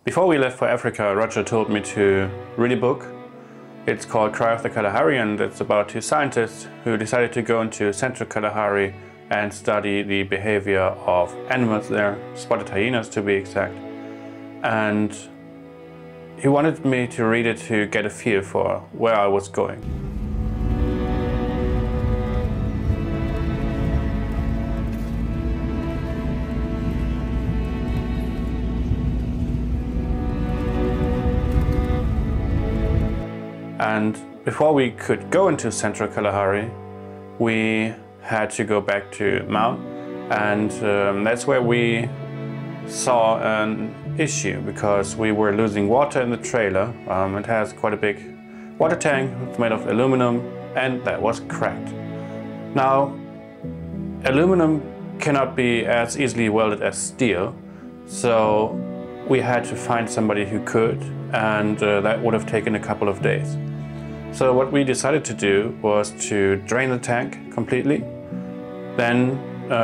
Before we left for Africa, Roger told me to read a book. It's called Cry of the Kalahari, and it's about two scientists who decided to go into Central Kalahari and study the behavior of animals there, spotted hyenas to be exact. And he wanted me to read it to get a feel for where I was going. And before we could go into Central Kalahari, we had to go back to Maun, and that's where we saw an issue because we were losing water in the trailer. It has quite a big water tank, it's made of aluminum, and that was cracked. Now, aluminum cannot be as easily welded as steel, so we had to find somebody who could, and that would have taken a couple of days. So what we decided to do was to drain the tank completely, then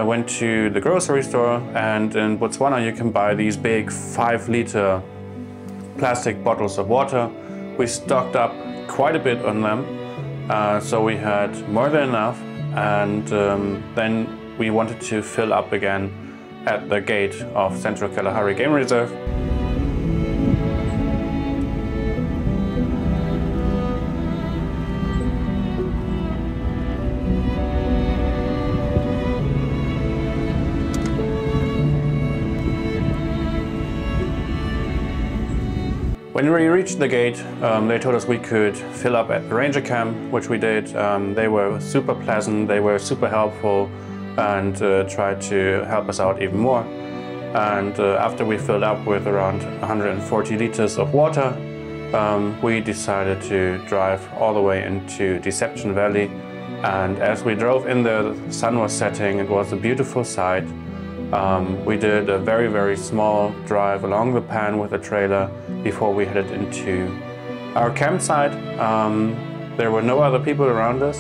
went to the grocery store, and in Botswana you can buy these big 5-liter plastic bottles of water. We stocked up quite a bit on them, so we had more than enough, and then we wanted to fill up again at the gate of Central Kalahari Game Reserve. When we reached the gate, they told us we could fill up at the ranger camp, which we did. They were super pleasant, they were super helpful, and tried to help us out even more. And after we filled up with around 140 liters of water, we decided to drive all the way into Deception Valley. And as we drove in, the sun was setting. It was a beautiful sight. We did a very, very small drive along the pan with the trailer before we headed into our campsite. There were no other people around us,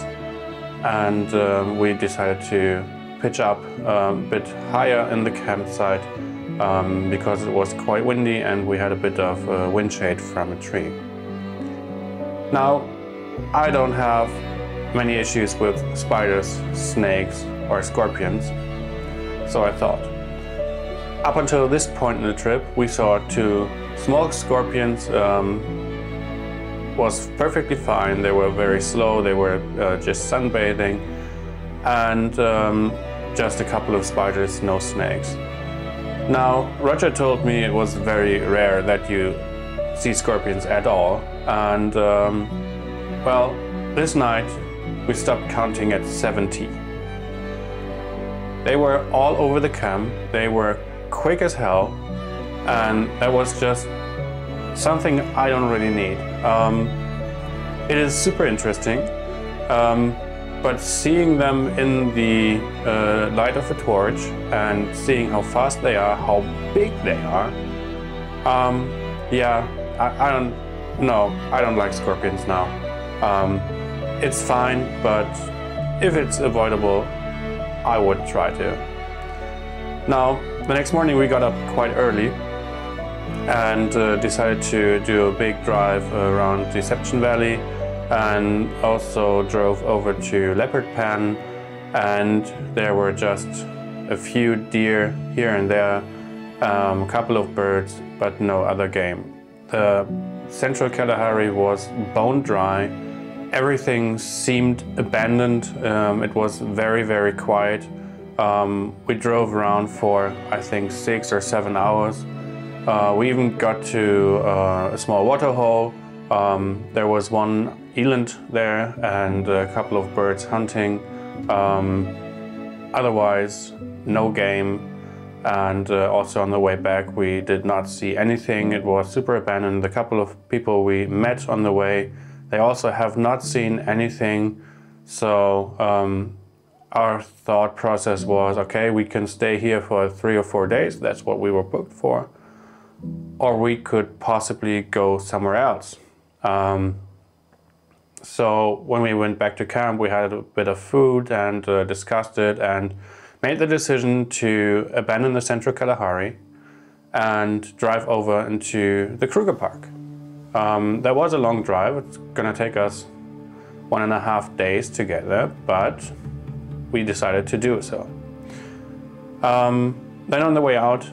and we decided to pitch up a bit higher in the campsite because it was quite windy and we had a bit of wind shade from a tree. Now, I don't have many issues with spiders, snakes or scorpions. So I thought. Up until this point in the trip, we saw 2 small scorpions. Was perfectly fine. They were very slow. They were just sunbathing, and just a couple of spiders, no snakes. Now, Roger told me it was very rare that you see scorpions at all, and well, this night we stopped counting at 70. They were all over the camp, they were quick as hell, and that was just something I don't really need. It is super interesting, but seeing them in the light of a torch and seeing how fast they are, how big they are, yeah, I don't like scorpions now. It's fine, but if it's avoidable, I would try to. Now, the next morning we got up quite early and decided to do a big drive around Deception Valley, and also drove over to Leopard Pan, and there were just a few deer here and there, a couple of birds, but no other game. The Central Kalahari was bone dry. Everything seemed abandoned. It was very, very quiet. We drove around for, I think, 6 or 7 hours. We even got to a small waterhole. There was one eland there and a couple of birds hunting. Otherwise, no game. And also on the way back, we did not see anything. It was super abandoned. The couple of people we met on the way, they also have not seen anything. So our thought process was, okay, we can stay here for 3 or 4 days. That's what we were booked for. Or we could possibly go somewhere else. So when we went back to camp, we had a bit of food and discussed it and made the decision to abandon the Central Kalahari and drive over into the Kruger Park. That was a long drive. It's gonna take us 1.5 days to get there, but we decided to do so. Then on the way out,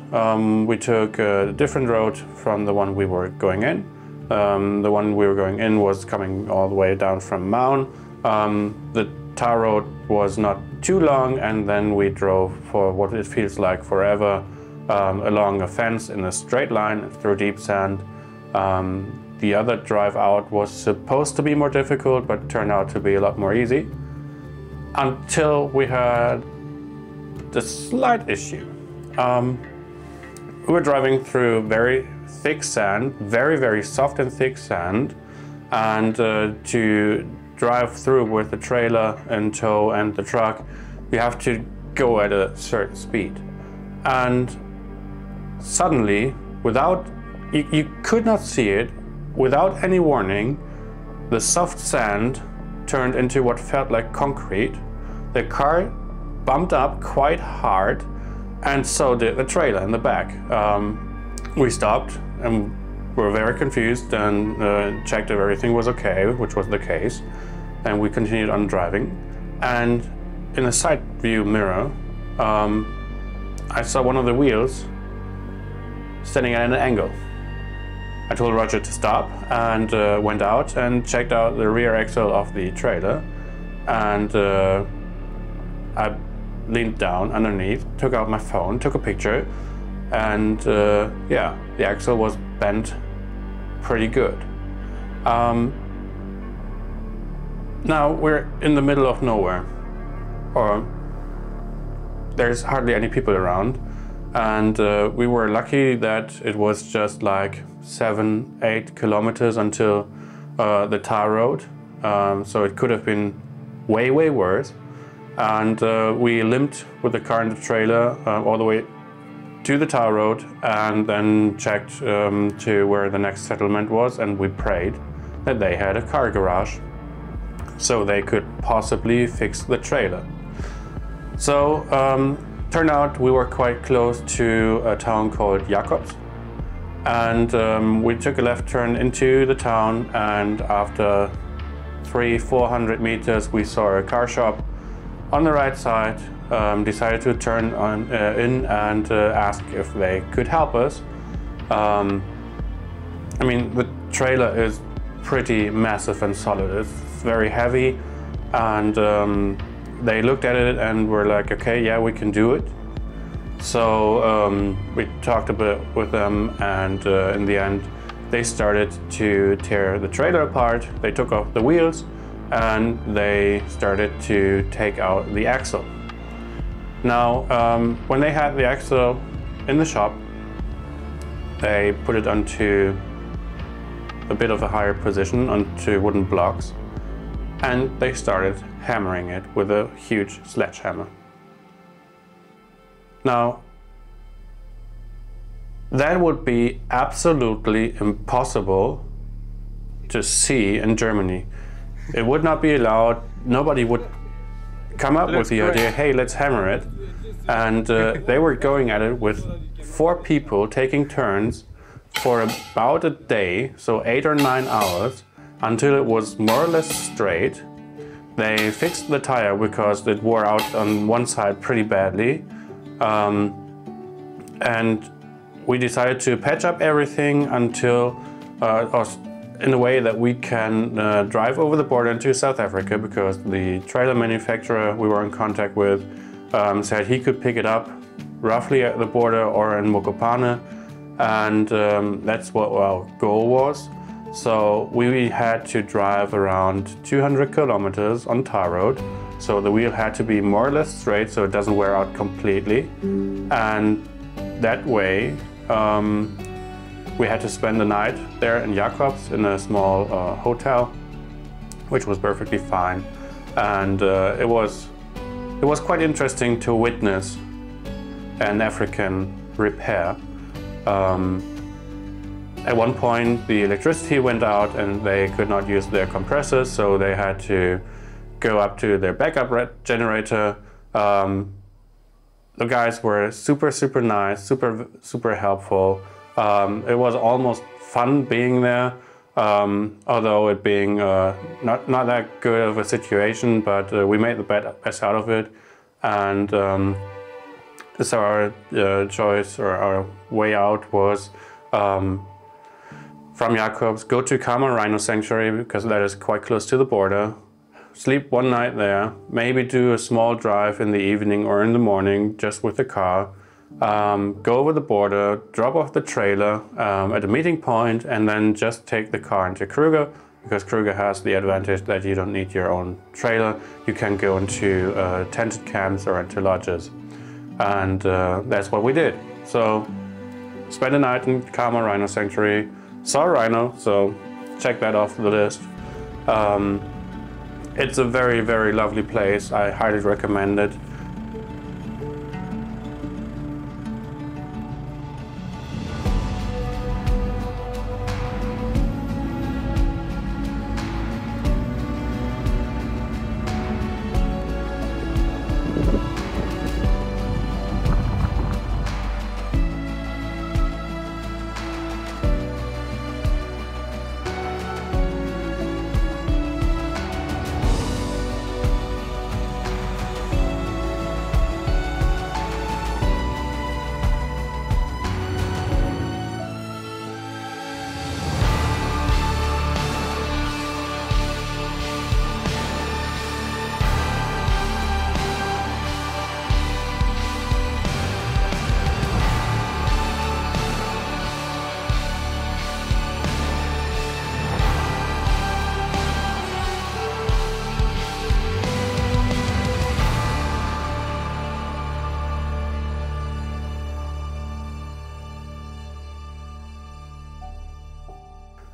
we took a different road from the one we were going in. The one we were going in was coming all the way down from Maun. The tar road was not too long, and then we drove for what it feels like forever along a fence in a straight line through deep sand. The other drive out was supposed to be more difficult, but turned out to be a lot more easy, until we had the slight issue. We were driving through very thick sand, very soft and thick sand, and to drive through with the trailer in tow and the truck, we have to go at a certain speed. And suddenly, you could not see it, without any warning, the soft sand turned into what felt like concrete. The car bumped up quite hard, and so did the trailer in the back. We stopped and were very confused and checked if everything was okay, which was the case. And we continued on driving. And in a side view mirror, I saw one of the wheels standing at an angle. I told Roger to stop and went out and checked out the rear axle of the trailer. And I leaned down underneath, took out my phone, took a picture, and yeah, the axle was bent pretty good. Now we're in the middle of nowhere, or there's hardly any people around, and we were lucky that it was just like 7-8 kilometers until the tar road, so it could have been way worse. And we limped with the car and the trailer all the way to the tar road, and then checked to where the next settlement was, and we prayed that they had a car garage so they could possibly fix the trailer. So turned out we were quite close to a town called Jacobs, and we took a left turn into the town, and after 300-400 meters we saw a car shop on the right side. Decided to turn in and ask if they could help us. I mean, the trailer is pretty massive and solid. It's very heavy, and they looked at it and were like, okay, yeah, we can do it. So we talked a bit with them, and in the end they started to tear the trailer apart. They took off the wheels and they started to take out the axle. Now, when they had the axle in the shop, they put it onto a bit of a higher position, onto wooden blocks, and they started hammering it with a huge sledgehammer. Now, that would be absolutely impossible to see in Germany. It would not be allowed. Nobody would come up with the idea, hey, let's hammer it. And they were going at it with 4 people taking turns for about a day, so 8 or 9 hours, until it was more or less straight. They fixed the tire because it wore out on one side pretty badly. And we decided to patch up everything until, in a way that we can drive over the border into South Africa, because the trailer manufacturer we were in contact with said he could pick it up roughly at the border or in Mokopane, and that's what our goal was. So we had to drive around 200 kilometers on tar road, so the wheel had to be more or less straight so it doesn't wear out completely, and that way we had to spend the night there in Jacobs in a small hotel, which was perfectly fine. And it was quite interesting to witness an African repair. At one point the electricity went out and they could not use their compressors, so they had to go up to their backup generator, The guys were super nice, super helpful. It was almost fun being there, although it being not that good of a situation, but we made the best out of it. And so our choice or our way out was from Jacobs, go to Kama Rhino Sanctuary because that is quite close to the border. Sleep one night there, maybe do a small drive in the evening or in the morning just with the car. Go over the border, drop off the trailer at a meeting point, and then just take the car into Kruger, because Kruger has the advantage that you don't need your own trailer. You can go into tented camps or into lodges. And that's what we did. So spent a night in Kama Rhino Sanctuary, saw a rhino, so check that off the list. It's a very lovely place. I highly recommend it.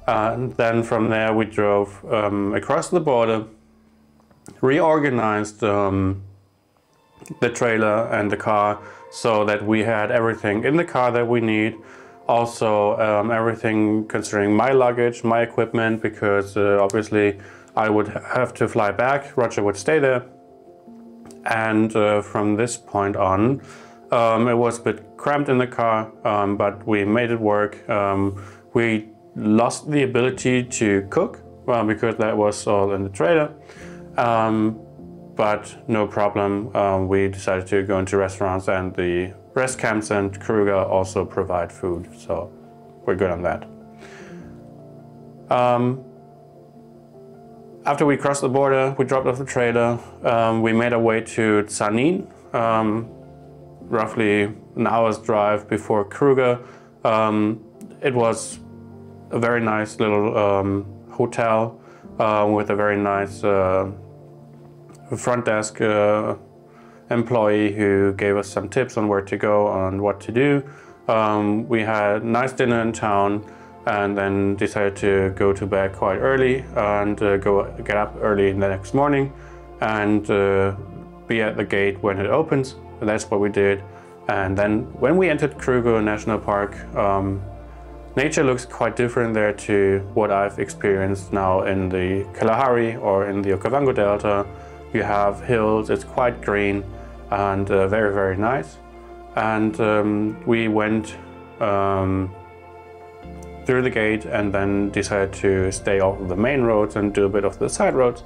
And then from there we drove across the border, reorganized the trailer and the car so that we had everything in the car that we need. Also everything concerning my luggage, my equipment, because obviously I would have to fly back, Roger would stay there. And from this point on, it was a bit cramped in the car, but we made it work. We lost the ability to cook because that was all in the trailer, but no problem. We decided to go into restaurants, and the rest camps and Kruger also provide food, so we're good on that. After we crossed the border, we dropped off the trailer. We made our way to Zanin, roughly an hour's drive before Kruger. It was a very nice little hotel with a very nice front desk employee who gave us some tips on where to go and what to do. We had a nice dinner in town and then decided to go to bed quite early and get up early the next morning and be at the gate when it opens. And that's what we did. And then when we entered Kruger National Park, nature looks quite different there to what I've experienced now in the Kalahari or in the Okavango Delta. You have hills, it's quite green and very nice. And we went through the gate and then decided to stay off the main roads and do a bit of the side roads.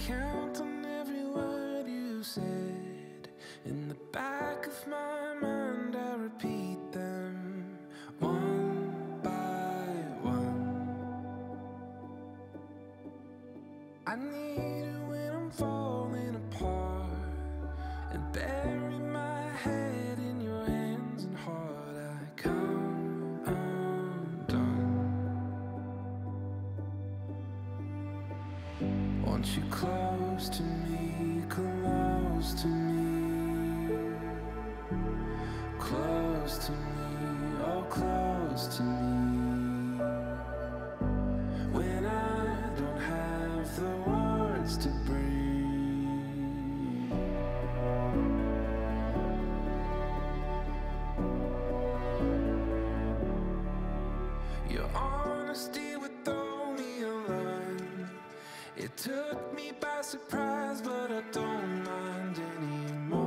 count on every word you said. In the back of my mind I repeat them one by one. I need it when I'm falling apart, and bury my head in your hands and heart. I come undone. Want you close to me, close to me, close to me, oh close to me. When I don't have the words to breathe. Your honesty would throw me a line. It took me by surprise, but I don't mind anymore.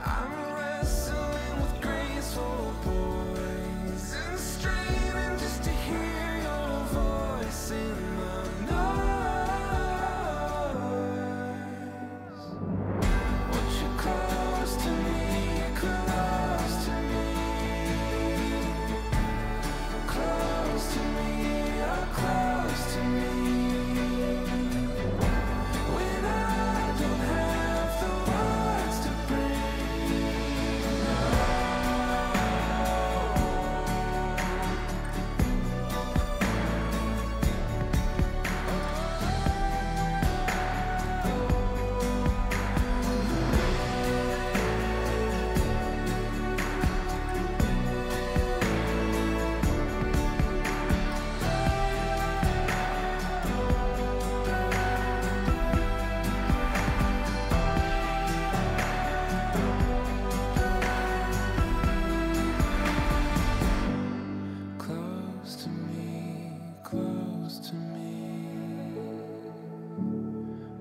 I'm wrestling with graceful poison, straining just to hear your voice in the noise. Want you close to me, close to me, close to me, oh close to me. When I don't have the words to breathe. Close to me, close to me,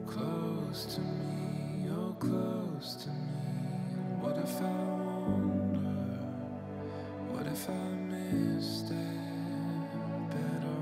close to me, oh close to me. What if I wonder, what if I missed it better?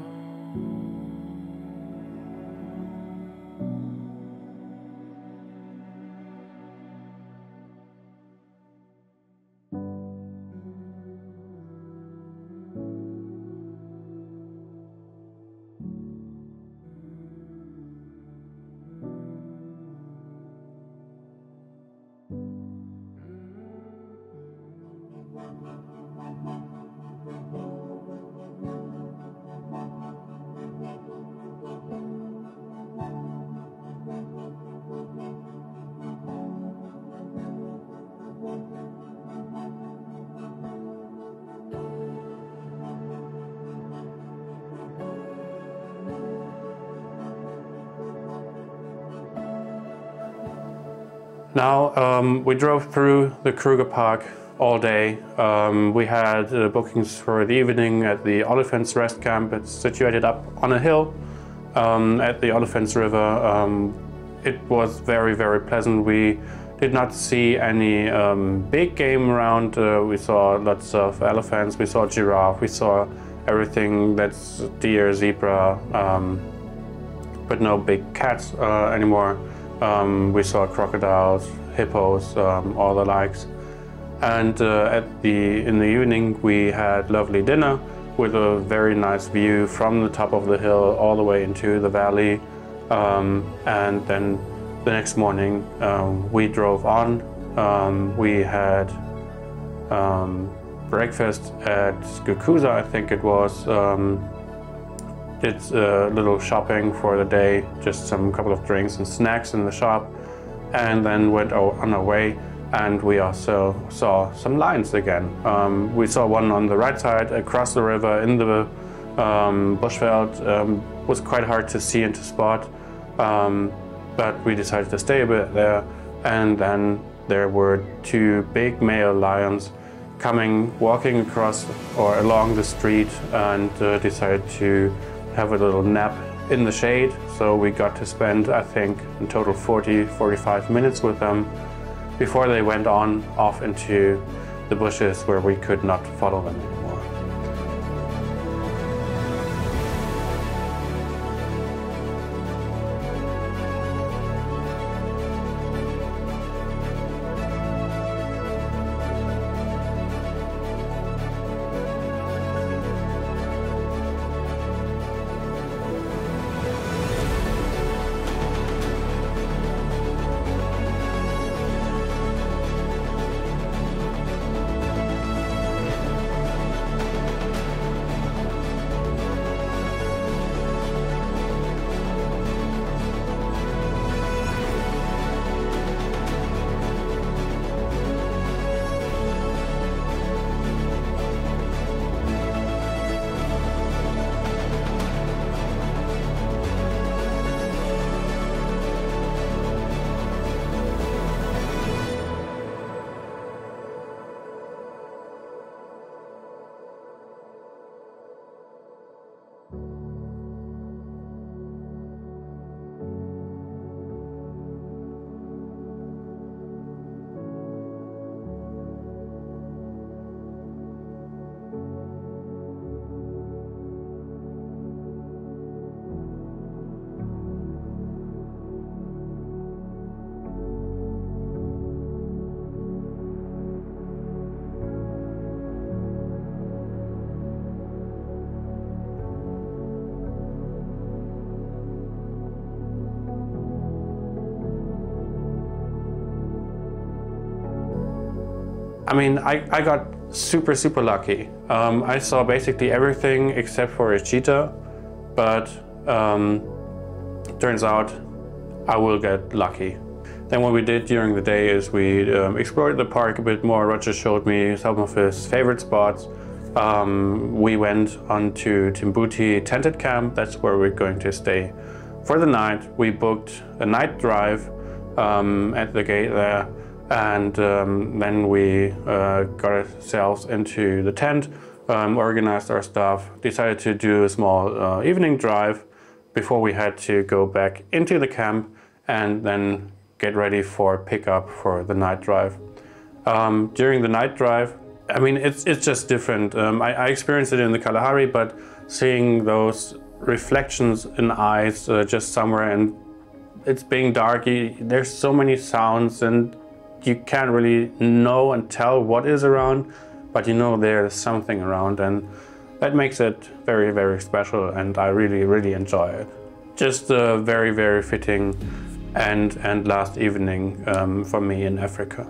Now, we drove through the Kruger Park all day. We had bookings for the evening at the Elephants Rest Camp. It's situated up on a hill at the Elephants River. It was very, very pleasant. We did not see any big game around. We saw lots of elephants, we saw giraffe, we saw everything that's deer, zebra, but no big cats anymore. We saw crocodiles, hippos, all the likes. And in the evening we had lovely dinner with a very nice view from the top of the hill all the way into the valley. And then the next morning we drove on. We had breakfast at Kruger, I think it was. Did a little shopping for the day, just some couple of drinks and snacks in the shop, and then went on our way. And we also saw some lions again. We saw one on the right side across the river in the bushveld. Was quite hard to see and to spot, but we decided to stay a bit there. And then there were two big male lions walking across or along the street, and decided to have a little nap in the shade. So we got to spend, I think, in total 40-45 minutes with them before they went off into the bushes where we could not follow them anymore. I mean, I got super lucky. I saw basically everything except for a cheetah, but turns out I will get lucky. Then what we did during the day is we explored the park a bit more. Roger showed me some of his favorite spots. We went on to Timbuti tented camp. That's where we're going to stay for the night. We booked a night drive at the gate there, and then we got ourselves into the tent, organized our stuff, decided to do a small evening drive before we had to go back into the camp and then get ready for pickup for the night drive. During the night drive, I mean, it's just different. I experienced it in the Kalahari, but seeing those reflections in eyes just somewhere, and it's being dark, there's so many sounds and you can't really know and tell what is around, but you know there's something around, and that makes it very special, and I really enjoy it. Just a very fitting and last evening for me in Africa.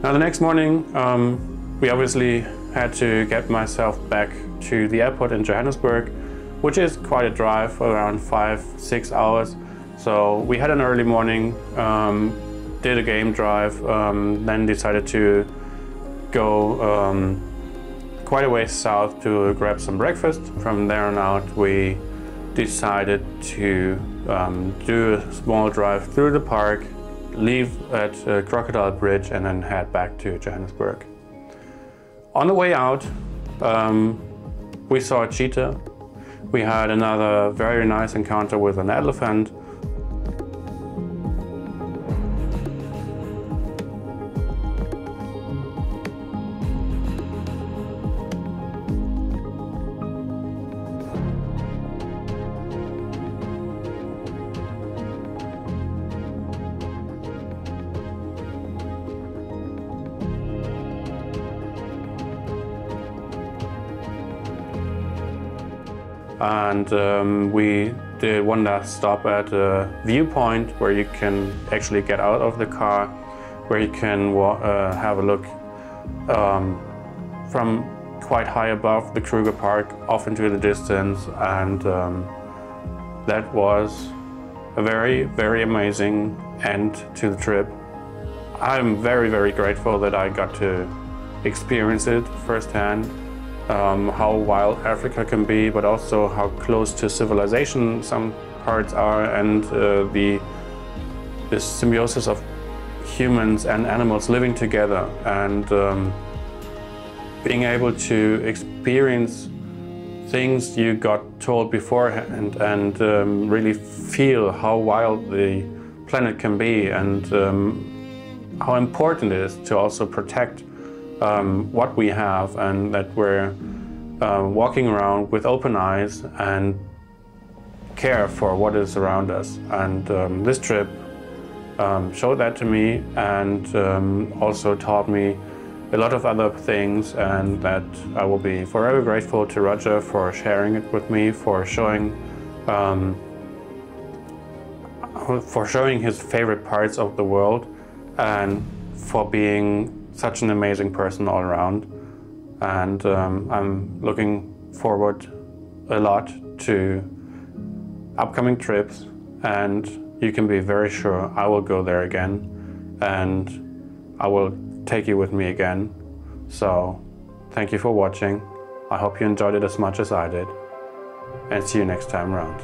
Now the next morning, we obviously had to get myself back to the airport in Johannesburg, which is quite a drive, around 5-6 hours. So we had an early morning, did a game drive, then decided to go quite a ways south to grab some breakfast. From there on out, we decided to do a small drive through the park, leave at Crocodile Bridge, and then head back to Johannesburg. On the way out, we saw a cheetah. We had another very nice encounter with an elephant. And we did one last stop at a viewpoint where you can actually get out of the car, where you can have a look from quite high above the Kruger Park off into the distance, and that was a very amazing end to the trip. I'm very grateful that I got to experience it firsthand. How wild Africa can be, but also how close to civilization some parts are, and this symbiosis of humans and animals living together, and being able to experience things you got told beforehand, and really feel how wild the planet can be, and how important it is to also protect what we have, and that we're walking around with open eyes and care for what is around us. And this trip showed that to me, and also taught me a lot of other things, and that I will be forever grateful to Roger for sharing it with me, for showing his favorite parts of the world, and for being such an amazing person all around. And I'm looking forward a lot to upcoming trips, and you can be very sure I will go there again. And I will take you with me again. So thank you for watching. I hope you enjoyed it as much as I did, and see you next time around.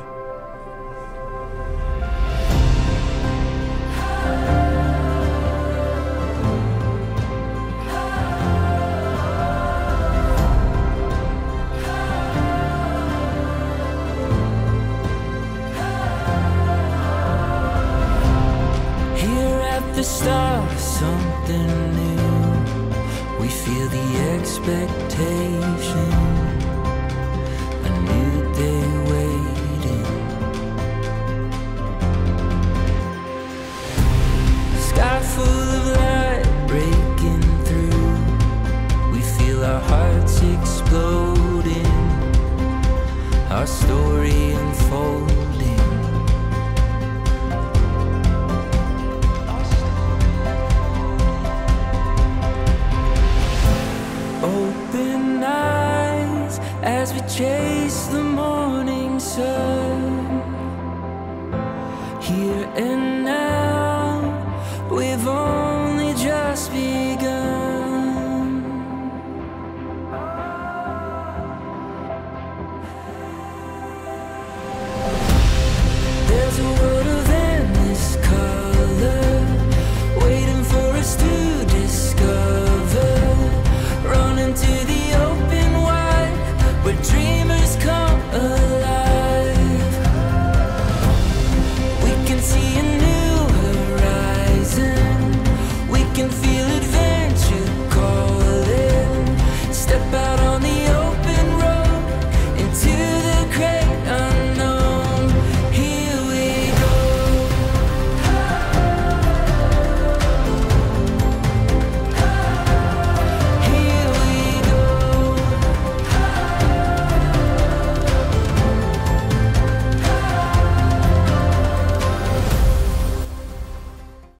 The start of something new, we feel the expectation, a new day waiting. Sky full of light breaking through, we feel our hearts exploding, our story unfolding. Open eyes as we chase the morning sun. Here and now, we've only just begun. There's a world